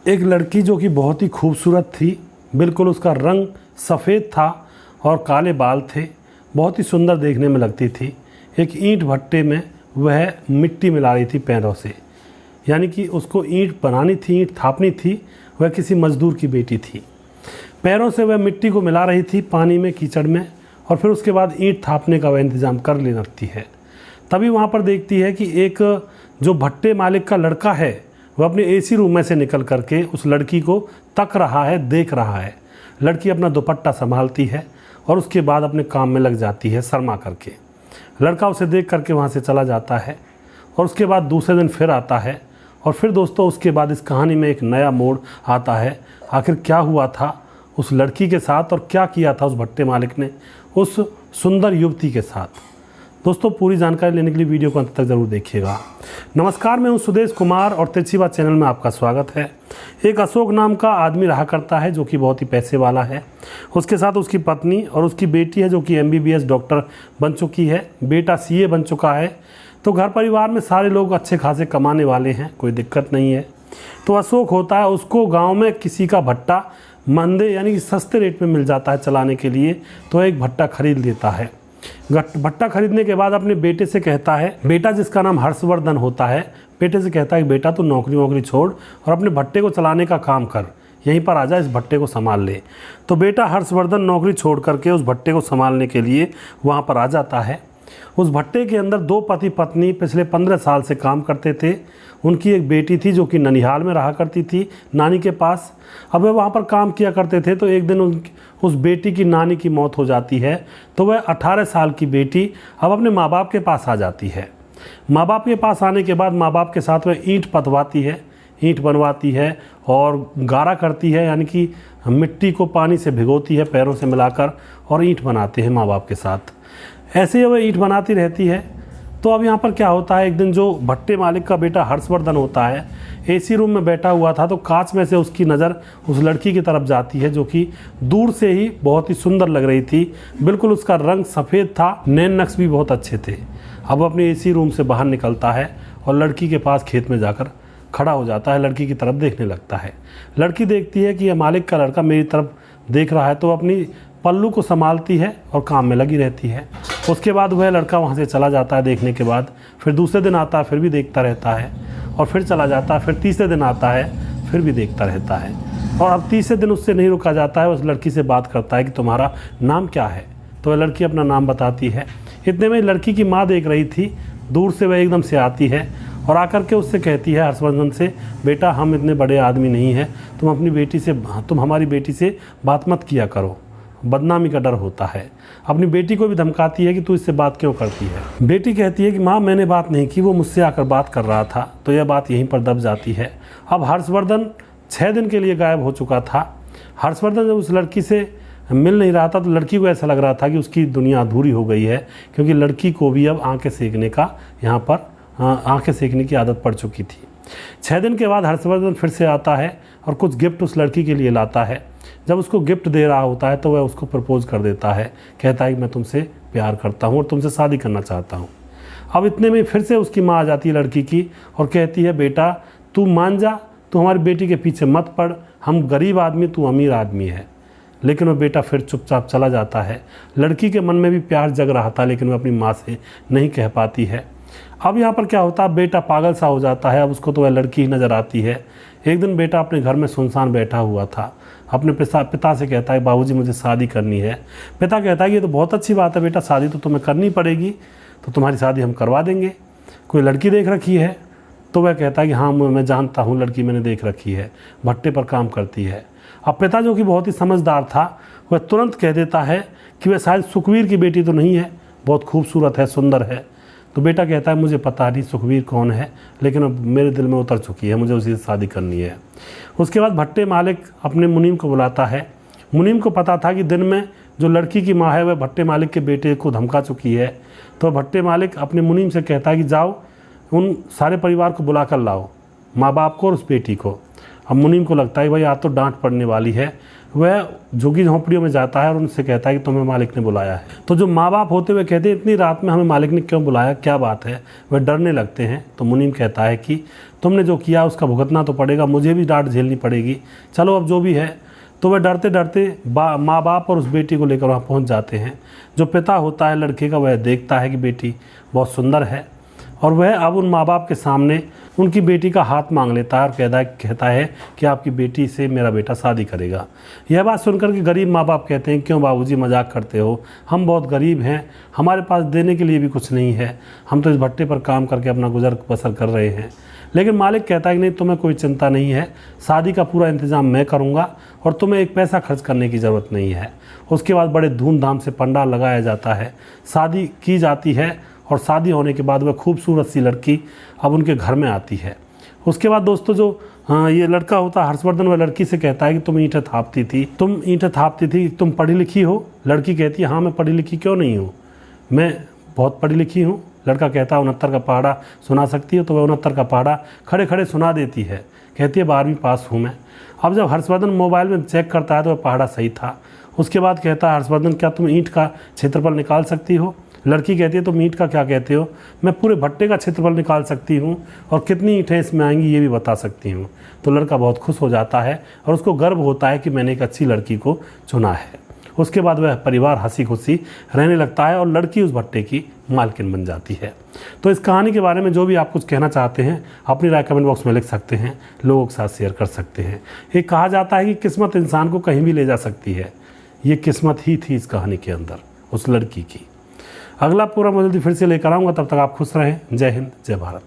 एक लड़की जो कि बहुत ही खूबसूरत थी, बिल्कुल उसका रंग सफ़ेद था और काले बाल थे, बहुत ही सुंदर देखने में लगती थी। एक ईंट भट्टे में वह मिट्टी मिला रही थी पैरों से, यानी कि उसको ईंट बनानी थी, ईंट थापनी थी। वह किसी मज़दूर की बेटी थी। पैरों से वह मिट्टी को मिला रही थी पानी में, कीचड़ में, और फिर उसके बाद ईंट थापने का वह इंतज़ाम कर ले रखती है। तभी वहाँ पर देखती है कि एक जो भट्टे मालिक का लड़का है वह अपने एसी रूम में से निकल करके उस लड़की को तक रहा है, देख रहा है। लड़की अपना दुपट्टा संभालती है और उसके बाद अपने काम में लग जाती है शर्मा करके। लड़का उसे देख करके वहाँ से चला जाता है और उसके बाद दूसरे दिन फिर आता है। और फिर दोस्तों उसके बाद इस कहानी में एक नया मोड़ आता है। आखिर क्या हुआ था उस लड़की के साथ और क्या किया था उस भट्टे मालिक ने उस सुंदर युवती के साथ। दोस्तों पूरी जानकारी लेने के लिए वीडियो को अंत तक ज़रूर देखिएगा। नमस्कार, मैं हूं सुदेश कुमार और तिरछी बात चैनल में आपका स्वागत है। एक अशोक नाम का आदमी रहा करता है जो कि बहुत ही पैसे वाला है। उसके साथ उसकी पत्नी और उसकी बेटी है जो कि MBBS डॉक्टर बन चुकी है, बेटा CA बन चुका है। तो घर परिवार में सारे लोग अच्छे खासे कमाने वाले हैं, कोई दिक्कत नहीं है। तो अशोक होता है, उसको गाँव में किसी का भट्टा मंदे यानी कि सस्ते रेट में मिल जाता है चलाने के लिए, तो एक भट्टा खरीद लेता है। भट्टा खरीदने के बाद अपने बेटे से कहता है, बेटा जिसका नाम हर्षवर्धन होता है, बेटे से कहता है कि बेटा तू नौकरी वोकरी छोड़ और अपने भट्टे को चलाने का काम कर, यहीं पर आ जा, इस भट्टे को संभाल ले। तो बेटा हर्षवर्धन नौकरी छोड़ करके उस भट्टे को संभालने के लिए वहाँ पर आ जाता है। उस भट्टे के अंदर 2 पति पत्नी पिछले 15 साल से काम करते थे। उनकी एक बेटी थी जो कि ननिहाल में रहा करती थी नानी के पास। अब वह वहाँ पर काम किया करते थे। तो एक दिन उस बेटी की नानी की मौत हो जाती है। तो वह 18 साल की बेटी अब अपने माँ बाप के पास आ जाती है। माँ बाप के पास आने के बाद माँ बाप के साथ वह ईंट पथवाती है, ईंट बनवाती है और गारा करती है, यानी कि मिट्टी को पानी से भिगोती है पैरों से मिलाकर और ईंट बनाते हैं माँ बाप के साथ। ऐसे ही वह ईंट बनाती रहती है। तो अब यहाँ पर क्या होता है, एक दिन जो भट्टे मालिक का बेटा हर्षवर्धन होता है AC रूम में बैठा हुआ था, तो कांच में से उसकी नज़र उस लड़की की तरफ जाती है जो कि दूर से ही बहुत ही सुंदर लग रही थी। बिल्कुल उसका रंग सफ़ेद था, नैन नक्श भी बहुत अच्छे थे। अब अपने AC रूम से बाहर निकलता है और लड़की के पास खेत में जाकर खड़ा हो जाता है, लड़की की तरफ देखने लगता है। लड़की देखती है कि यह मालिक का लड़का मेरी तरफ देख रहा है, तो अपनी पल्लू को संभालती है और काम में लगी रहती है। उसके बाद वह लड़का वहाँ से चला जाता है देखने के बाद। फिर दूसरे दिन आता है, फिर भी देखता रहता है और फिर चला जाता है। फिर तीसरे दिन आता है, फिर भी देखता रहता है। और अब तीसरे दिन उससे नहीं रुका जाता है, उस लड़की से बात करता है कि तुम्हारा नाम क्या है। तो वह लड़की अपना नाम बताती है। इतने में लड़की की माँ देख रही थी, दूर से वह एकदम से आती है और आकर के उससे कहती है हर्षवर्धन से, बेटा हम इतने बड़े आदमी नहीं हैं, तुम हमारी बेटी से बात मत किया करो, बदनामी का डर होता है। अपनी बेटी को भी धमकाती है कि तू इससे बात क्यों करती है। बेटी कहती है कि माँ मैंने बात नहीं की, वो मुझसे आकर बात कर रहा था। तो यह बात यहीं पर दब जाती है। अब हर्षवर्धन 6 दिन के लिए गायब हो चुका था। हर्षवर्धन जब उस लड़की से मिल नहीं रहा था तो लड़की को ऐसा लग रहा था कि उसकी दुनिया अधूरी हो गई है, क्योंकि लड़की को भी अब आंखें सेकने का यहाँ पर आंखें सेकने की आदत पड़ चुकी थी। 6 दिन के बाद हर्षवर्धन फिर से आता है और कुछ गिफ्ट उस लड़की के लिए लाता है। जब उसको गिफ्ट दे रहा होता है तो वह उसको प्रपोज कर देता है, कहता है कि मैं तुमसे प्यार करता हूँ और तुमसे शादी करना चाहता हूँ। अब इतने में फिर से उसकी माँ आ जाती है लड़की की और कहती है, बेटा तू मान जा, तू हमारी बेटी के पीछे मत पड़, हम गरीब आदमी, तू अमीर आदमी है। लेकिन वह बेटा फिर चुपचाप चला जाता है। लड़की के मन में भी प्यार जग रहा था, लेकिन वह अपनी माँ से नहीं कह पाती है। अब यहाँ पर क्या होता है, बेटा पागल सा हो जाता है। अब उसको तो वह लड़की ही नज़र आती है। एक दिन बेटा अपने घर में सुनसान बैठा हुआ था, अपने पिता से कहता है, बाबूजी मुझे शादी करनी है। पिता कहता है ये तो बहुत अच्छी बात है बेटा, शादी तो तुम्हें करनी पड़ेगी, तो तुम्हारी शादी हम करवा देंगे। कोई लड़की देख रखी है? तो वह कहता है कि हाँ मैं जानता हूँ, लड़की मैंने देख रखी है, भट्टे पर काम करती है। अब पिता जो कि बहुत ही समझदार था, वह तुरंत कह देता है कि वह शायद सुखवीर की बेटी तो नहीं है, बहुत खूबसूरत है, सुंदर है। तो बेटा कहता है मुझे पता नहीं सुखवीर कौन है, लेकिन अब मेरे दिल में उतर चुकी है, मुझे उसी से शादी करनी है। उसके बाद भट्टे मालिक अपने मुनीम को बुलाता है। मुनीम को पता था कि दिन में जो लड़की की माँ है वह भट्टे मालिक के बेटे को धमका चुकी है। तो भट्टे मालिक अपने मुनीम से कहता है कि जाओ उन सारे परिवार को बुला कर लाओ, माँ बाप को और उस बेटी को। अब मुनीम को लगता है भाई आज तो डांट पड़ने वाली है। वह झुग्गी झोंपड़ियों में जाता है और उनसे कहता है कि तुम्हें मालिक ने बुलाया है। तो जो माँ बाप होते हुए कहते हैं इतनी रात में हमें मालिक ने क्यों बुलाया, क्या बात है, वह डरने लगते हैं। तो मुनीम कहता है कि तुमने जो किया उसका भुगतना तो पड़ेगा, मुझे भी डांट झेलनी पड़ेगी, चलो अब जो भी है। तो वह डरते डरते माँ बाप और उस बेटी को लेकर वहाँ पहुँच जाते हैं। जो पिता होता है लड़के का वह देखता है कि बेटी बहुत सुंदर है और वह अब उन माँ बाप के सामने उनकी बेटी का हाथ मांग लेता है और कहता है कि आपकी बेटी से मेरा बेटा शादी करेगा। यह बात सुनकर के गरीब माँ बाप कहते हैं क्यों बाबूजी मजाक करते हो, हम बहुत गरीब हैं, हमारे पास देने के लिए भी कुछ नहीं है, हम तो इस भट्टे पर काम करके अपना गुजर बसर कर रहे हैं। लेकिन मालिक कहता है कि नहीं, तुम्हें कोई चिंता नहीं है, शादी का पूरा इंतज़ाम मैं करूँगा और तुम्हें एक पैसा खर्च करने की ज़रूरत नहीं है। उसके बाद बड़े धूमधाम से पंडाल लगाया जाता है, शादी की जाती है और शादी होने के बाद वह खूबसूरत सी लड़की अब उनके घर में आती है। उसके बाद दोस्तों जो ये लड़का होता है हर्षवर्धन, वह लड़की से कहता है कि तुम ईंटें थापती थी, तुम पढ़ी लिखी हो। लड़की कहती है हाँ मैं पढ़ी लिखी क्यों नहीं हूँ, मैं बहुत पढ़ी लिखी हूँ। लड़का कहता है 69 का पहाड़ा सुना सकती हो, तो वह 69 का पहाड़ा खड़े खड़े सुना देती है। कहती है 12वीं पास हूँ मैं। अब जब हर्षवर्धन मोबाइल में चेक करता है तो वह पहाड़ा सही था। उसके बाद कहता है हर्षवर्धन क्या तुम ईंट का क्षेत्रफल निकाल सकती हो। लड़की कहती है तुम ईंट का क्या कहते हो, मैं पूरे भट्टे का क्षेत्रफल निकाल सकती हूँ और कितनी ईंटें इसमें आएंगी ये भी बता सकती हूँ। तो लड़का बहुत खुश हो जाता है और उसको गर्व होता है कि मैंने एक अच्छी लड़की को चुना है। उसके बाद वह परिवार हंसी खुशी रहने लगता है और लड़की उस भट्टे की मालकिन बन जाती है। तो इस कहानी के बारे में जो भी आप कुछ कहना चाहते हैं अपनी राय कमेंट बॉक्स में लिख सकते हैं, लोगों के साथ शेयर कर सकते हैं। एक कहा जाता है कि किस्मत इंसान को कहीं भी ले जा सकती है, ये किस्मत ही थी इस कहानी के अंदर उस लड़की की। अगला पूरा मैं जल्दी फिर से लेकर आऊँगा, तब तक आप खुश रहें। जय हिंद, जय भारत।